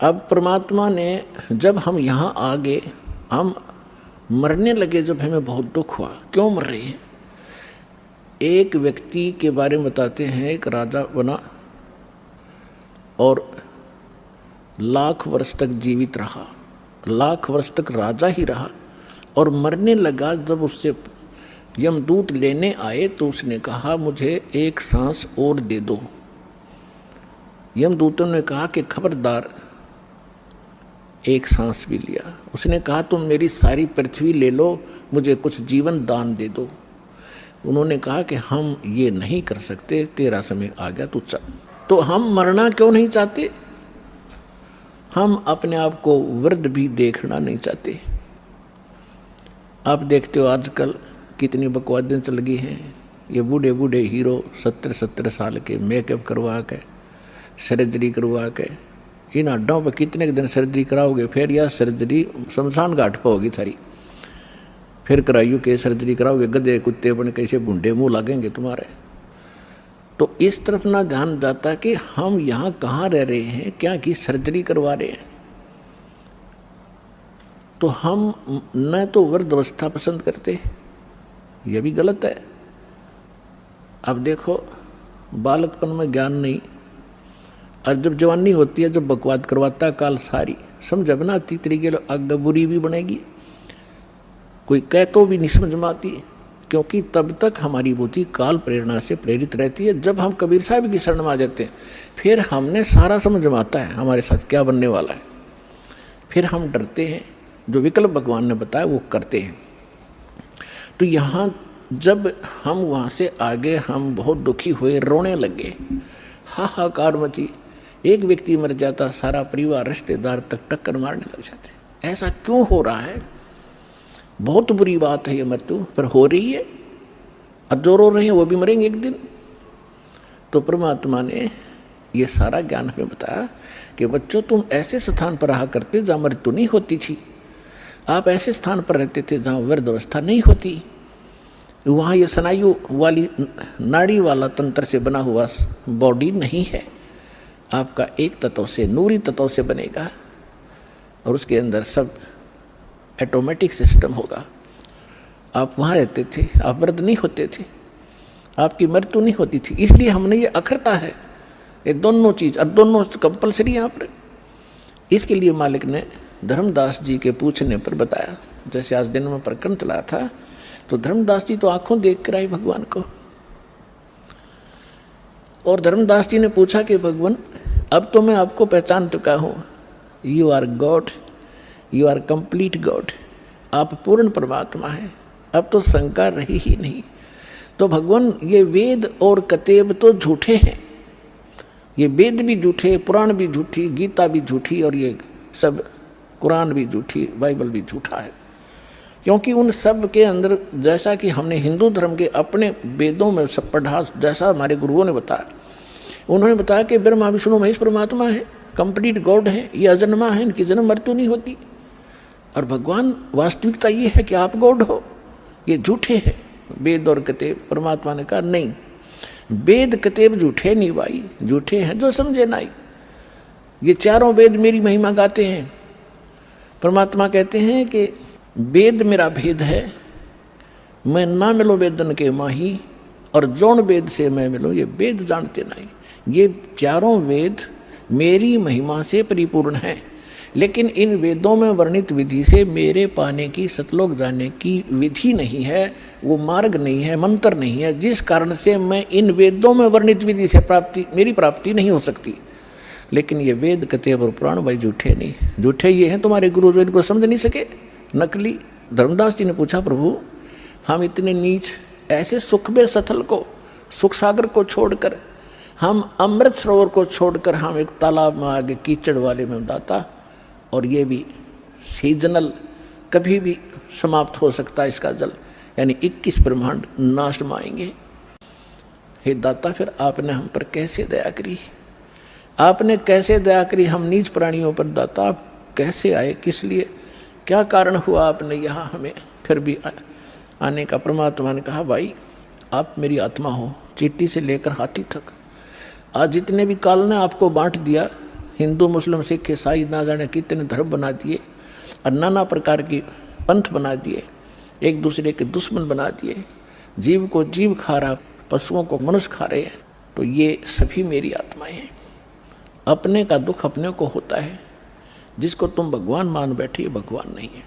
अब परमात्मा ने जब हम यहाँ आ गए, हम मरने लगे, जब हमें बहुत दुख हुआ। क्यों मर रहे हैं? एक व्यक्ति के बारे में बताते हैं, एक राजा बना और लाख वर्ष तक जीवित रहा, लाख वर्ष तक राजा ही रहा, और मरने लगा। जब उससे यमदूत लेने आए तो उसने कहा मुझे एक सांस और दे दो। यमदूतों ने कहा कि खबरदार, एक सांस भी लिया। उसने कहा तुम मेरी सारी पृथ्वी ले लो, मुझे कुछ जीवन दान दे दो। उन्होंने कहा कि हम ये नहीं कर सकते, तेरा समय आ गया, तू चल। तो हम मरना क्यों नहीं चाहते? हम अपने आप को वृद्ध भी देखना नहीं चाहते। आप देखते हो आजकल कितनी बकवादें चल गई हैं। ये बूढ़े बूढ़े हीरो 70-70 साल के मेकअप करवा के, सर्जरी करवा के, इन हड्डों पर कितने दिन सर्जरी कराओगे? फिर यह सर्जरी शमशान घाट पर होगी थारी। फिर कराइयो के सर्जरी कराओगे, गधे कुत्ते बन कैसे बूढ़े मुँह लगेंगे तुम्हारे। तो इस तरफ ना ध्यान जाता कि हम यहाँ कहाँ रह रहे हैं, क्या की सर्जरी करवा रहे हैं। तो हम न तो वृद्धावस्था पसंद करते, यह भी गलत है। अब देखो, बालकपन में ज्ञान नहीं, और जब जवानी होती है, जब बकवाद करवाता काल सारी समझ बना आती, तरीके आगे बुरी भी बनेगी, कोई कह तो भी नहीं समझ में आती, क्योंकि तब तक हमारी बुद्धि काल प्रेरणा से प्रेरित रहती है। जब हम कबीर साहब की शरण में आ जाते हैं, फिर हमने सारा समझ में आता है हमारे साथ क्या बनने वाला है। फिर हम डरते हैं, जो विकल्प भगवान ने बताया वो करते हैं। तो यहाँ जब हम वहाँ से आगे, हम बहुत दुखी हुए, रोने लगे, हाहाकार मची। एक व्यक्ति मर जाता, सारा परिवार रिश्तेदार तक टक्कर मारने लग जाते। ऐसा क्यों हो रहा है? बहुत बुरी बात है ये मृत्यु, पर हो रही है। और जो रो रहे हैं वो भी मरेंगे एक दिन। तो परमात्मा ने ये सारा ज्ञान हमें बताया कि बच्चों, तुम ऐसे स्थान पर रहा करते जहाँ मृत्यु नहीं होती थी। आप ऐसे स्थान पर रहते थे जहाँ वृद्धावस्था नहीं होती। वहाँ ये स्नायु वाली, नाड़ी वाला तंत्र से बना हुआ बॉडी नहीं है। आपका एक तत्व से, नूरी तत्व से बनेगा, और उसके अंदर सब ऑटोमेटिक सिस्टम होगा। आप वहाँ रहते थे, आप वृद्ध नहीं होते थे, आपकी मृत्यु नहीं होती थी। इसलिए हमने ये अखरता है, ये दोनों चीज़, और दोनों कंपलसरी यहाँ पर। इसके लिए मालिक ने धर्मदास जी के पूछने पर बताया। जैसे आज दिन में प्रकरण चला था, तो धर्मदास जी तो आंखों देख कर आए भगवान को, और धर्मदास जी ने पूछा कि भगवान, अब तो मैं आपको पहचान चुका हूँ, you are God, you are complete God, आप पूर्ण परमात्मा हैं, अब तो शंका रही ही नहीं। तो भगवान, ये वेद और कतेब तो झूठे हैं, ये वेद भी झूठे, पुराण भी झूठी, गीता भी झूठी, और ये सब कुरान भी झूठी, बाइबल भी झूठा है। क्योंकि उन सब के अंदर, जैसा कि हमने हिंदू धर्म के अपने वेदों में सब पढ़ा, जैसा हमारे गुरुओं ने बताया, उन्होंने बताया कि ब्रह्मा विष्णु महेश परमात्मा है, कंप्लीट गॉड है, ये अजन्मा है, इनकी जन्म मृत्यु नहीं होती। और भगवान, वास्तविकता ये है कि आप गॉड हो, ये झूठे हैं वेद और कतेब। परमात्मा ने कहा नहीं, वेद कतेब झूठे नहीं भाई, झूठे हैं जो समझे नहीं। ये चारों वेद मेरी महिमा गाते हैं। परमात्मा कहते हैं कि वेद मेरा भेद है, मैं ना मिलो वेदन के माही, और जौन वेद से मैं मिलूँ ये वेद जानते नहीं। ये चारों वेद मेरी महिमा से परिपूर्ण हैं, लेकिन इन वेदों में वर्णित विधि से मेरे पाने की, सतलोक जाने की विधि नहीं है, वो मार्ग नहीं है, मंत्र नहीं है, जिस कारण से मैं इन वेदों में वर्णित विधि से मेरी प्राप्ति नहीं हो सकती। लेकिन ये वेद कतेब और पुराण भाई झूठे नहीं, झूठे ये हैं तुम्हारे गुरु जो इनको समझ नहीं सके, नकली। धर्मदास जी ने पूछा, प्रभु हम इतने नीच, ऐसे सुखबे सथल को, सुख सागर को छोड़कर, हम अमृत सरोवर को छोड़कर हम एक तालाब में आगे कीचड़ वाले में दाता, और ये भी सीजनल, कभी भी समाप्त हो सकता है इसका जल, यानी 21 ब्रह्मांड नाश में आएंगे। हे दाता, फिर आपने हम पर कैसे दया करी, आपने कैसे दया करी हम नीच प्राणियों पर दाता, आप कैसे आए, किस लिए, क्या कारण हुआ आपने यहाँ हमें फिर भी आने का। परमात्मा ने कहा, भाई आप मेरी आत्मा हो, चींटी से लेकर हाथी तक। आज जितने भी काल ने आपको बांट दिया, हिंदू मुस्लिम सिख ईसाई ना जाने कितने धर्म बना दिए और नाना प्रकार की पंथ बना दिए, एक दूसरे के दुश्मन बना दिए, जीव को जीव खा रहा, पशुओं को मनुष्य खा रहे हैं। तो ये सभी मेरी आत्माएं हैं। अपने का दुख अपने को होता है। जिसको तुम भगवान मान बैठे, ये भगवान नहीं है,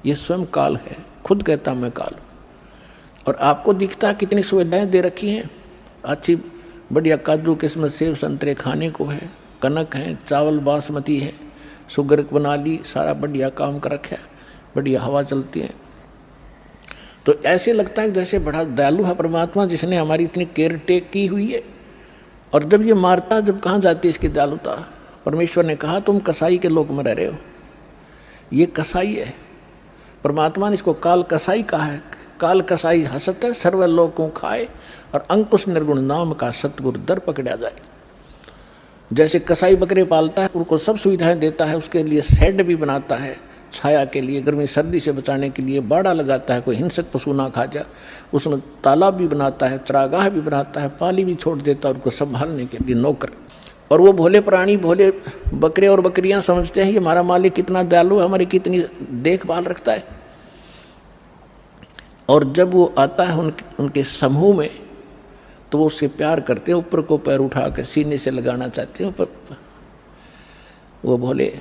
ये स्वयं काल है। खुद कहता मैं काल। और आपको दिखता कितनी सुविधाएं दे रखी हैं, अच्छी बढ़िया काजू किस्मत सेब संतरे खाने को है, कनक है, चावल बासमती है, शुगर बना ली, सारा बढ़िया काम कर रखा है, बढ़िया हवा चलती है। तो ऐसे लगता है जैसे बड़ा दयालु है परमात्मा, जिसने हमारी इतनी केयर टेक की हुई है। और जब ये मारता, जब कहाँ जाती है इसकी दयालुता? परमेश्वर ने कहा तुम कसाई के लोक में रह रहे हो, ये कसाई है। परमात्मा ने इसको काल कसाई कहा है। काल कसाई हसत है सर्व लोकों खाए, और अंकुश निर्गुण नाम का सतगुरु दर पकड़ा जाए। जैसे कसाई बकरे पालता है, उनको सब सुविधाएं देता है, उसके लिए शेड भी बनाता है, छाया के लिए, गर्मी सर्दी से बचाने के लिए बाड़ा लगाता है, कोई हिंसक पशु ना खा जाए, उसमें तालाब भी बनाता है, चरागाह भी बनाता है, पाली भी छोड़ देता है, उनको संभालने के लिए नौकर। और वो भोले प्राणी, भोले बकरे और बकरियां समझते हैं ये हमारा मालिक कितना दयालु है, हमारी कितनी देखभाल रखता है। और जब वो आता है उनके समूह में, तो वो उससे प्यार करते हैं, ऊपर को पैर उठा कर सीने से लगाना चाहते हैं ऊपर। वो भोले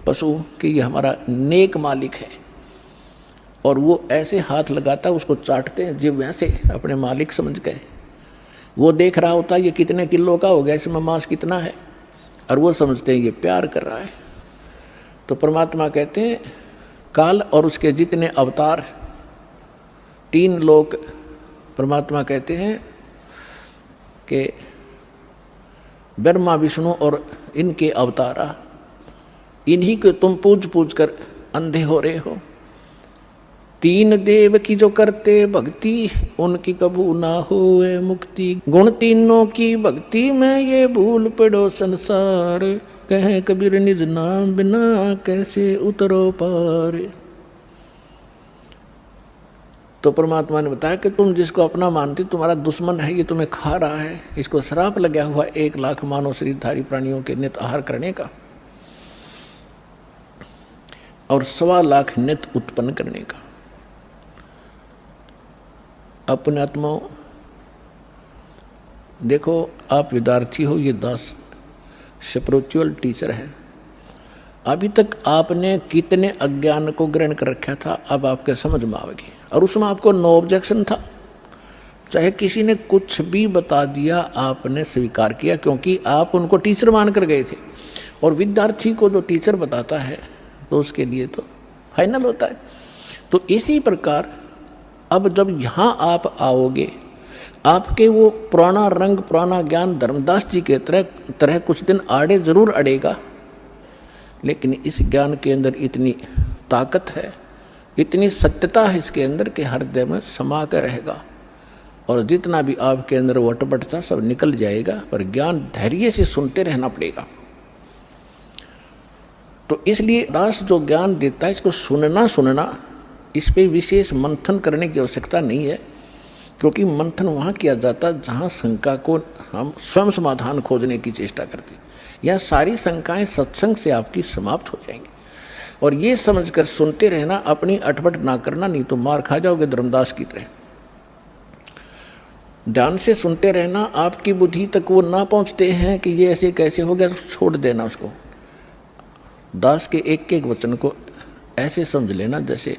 पशु कि ये हमारा नेक मालिक है, और वो ऐसे हाथ लगाता है, उसको चाटते हैं जीव वैसे अपने मालिक समझ गए। वो देख रहा होता है ये कितने किलो का हो गया, इसमें मांस कितना है, और वो समझते हैं ये प्यार कर रहा है। तो परमात्मा कहते हैं काल और उसके जितने अवतार, 3 लोक, परमात्मा कहते हैं कि ब्रह्मा विष्णु और इनके अवतारा, इन्हीं को तुम पूज पूज कर अंधे हो रहे हो। 3 देव की जो करते भक्ति, उनकी कबू ना होए मुक्ति। गुण तीनों की भक्ति में ये भूल पड़ो संसार, कहे कबीर निज नाम बिना कैसे उतरो पार। तो परमात्मा ने बताया कि तुम जिसको अपना मानते, तुम्हारा दुश्मन है, ये तुम्हें खा रहा है, इसको श्राप लगा हुआ 1 लाख मानव शरीरधारी प्राणियों के नित आहार करने का, और 1.25 लाख नित उत्पन्न करने का। अपने आत्माओं देखो, आप विद्यार्थी हो, ये दास स्पिरिचुअल टीचर है। अभी तक आपने कितने अज्ञान को ग्रहण कर रखा था, अब आपके समझ में आवेगी। और उसमें आपको नो ऑब्जेक्शन था, चाहे किसी ने कुछ भी बता दिया आपने स्वीकार किया, क्योंकि आप उनको टीचर मान कर गए थे। और विद्यार्थी को जो टीचर बताता है तो उसके लिए तो फाइनल होता है। तो इसी प्रकार अब जब यहाँ आप आओगे, आपके वो पुराना रंग, पुराना ज्ञान धर्मदास जी के तरह कुछ दिन आड़े जरूर अड़ेगा, लेकिन इस ज्ञान के अंदर इतनी ताकत है, इतनी सत्यता है इसके अंदर कि हृदय में समा कर रहेगा। और जितना भी आपके अंदर वटपट था सब निकल जाएगा, पर ज्ञान धैर्य से सुनते रहना पड़ेगा। तो इसलिए दास जो ज्ञान देता है, इसको सुनना, इस पर विशेष मंथन करने की आवश्यकता नहीं है, क्योंकि मंथन वहाँ किया जाता है जहाँ शंका को हम स्वयं समाधान खोजने की चेष्टा करते हैं। यह सारी शंकाएं सत्संग से आपकी समाप्त हो जाएंगी। और ये समझकर सुनते रहना, अपनी अटपट ना करना, नहीं तो मार खा जाओगे धर्मदास की तरह। ध्यान से सुनते रहना, आपकी बुद्धि तक वो ना पहुँचते हैं कि ये ऐसे कैसे हो गया, छोड़ देना उसको। दास के एक एक वचन को ऐसे समझ लेना जैसे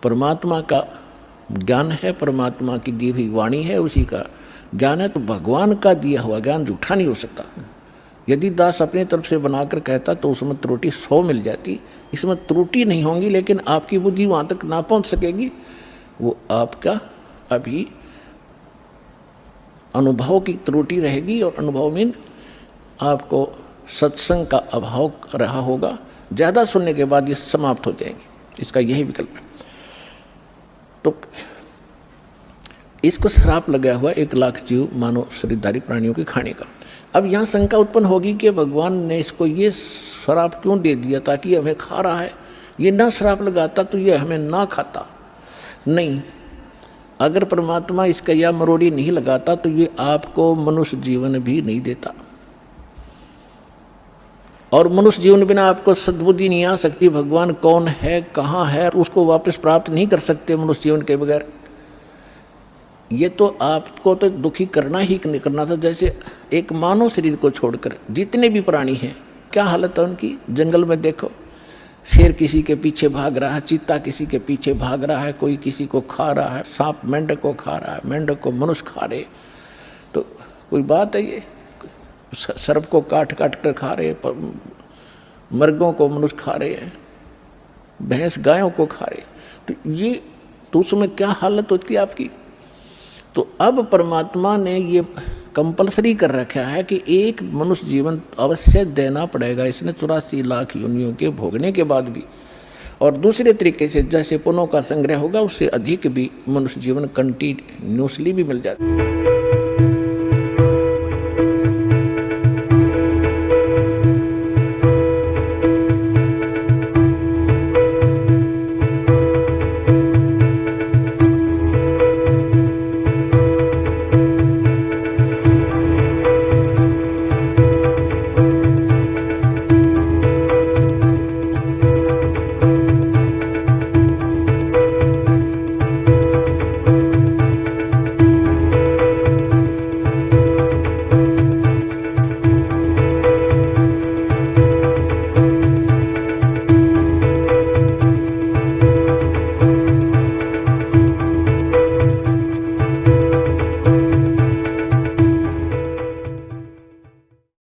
परमात्मा का ज्ञान है, परमात्मा की दी हुई वाणी है, उसी का ज्ञान है। तो भगवान का दिया हुआ ज्ञान झूठा नहीं हो सकता। यदि दास अपनी तरफ से बनाकर कहता तो उसमें त्रुटि 100 मिल जाती, इसमें त्रुटि नहीं होंगी, लेकिन आपकी बुद्धि वहाँ तक ना पहुँच सकेगी। वो आपका अभी अनुभव की त्रुटि रहेगी, और अनुभव में आपको सत्संग का अभाव रहा होगा। ज़्यादा सुनने के बाद ये समाप्त हो जाएंगे, इसका यही विकल्प है। तो इसको श्राप लगा हुआ 1 लाख जीव मानव शरीरधारी प्राणियों के खाने का। अब यहाँ शंका उत्पन्न होगी कि भगवान ने इसको ये श्राप क्यों दे दिया, ताकि ये हमें खा रहा है। ये ना श्राप लगाता तो ये हमें ना खाता। नहीं, अगर परमात्मा इसका या मरोड़ी नहीं लगाता तो ये आपको मनुष्य जीवन भी नहीं देता। और मनुष्य जीवन बिना आपको सद्बुद्धि नहीं आ सकती, भगवान कौन है कहाँ है उसको वापस प्राप्त नहीं कर सकते मनुष्य जीवन के बगैर। ये तो आपको तो दुखी करना ही करना था। जैसे एक मानव शरीर को छोड़कर जितने भी प्राणी हैं क्या हालत है उनकी। जंगल में देखो, शेर किसी के पीछे भाग रहा है, चीता किसी के पीछे भाग रहा है, कोई किसी को खा रहा है, सांप मेंढक को खा रहा है, मेंढक को मनुष्य खा रहे। तो कोई बात है ये? सर्प को काट काट कर खा रहे, मर्गों को मनुष्य खा रहे हैं, भैंस गायों को खा रहे। तो ये तो उसमें क्या हालत होती है आपकी। तो अब परमात्मा ने ये कंपलसरी कर रखा है कि एक मनुष्य जीवन अवश्य देना पड़ेगा इसने 84 लाख योनियों के भोगने के बाद भी। और दूसरे तरीके से जैसे पुण्यों का संग्रह होगा उससे अधिक भी मनुष्य जीवन कंटिन्यूसली भी मिल जाता है।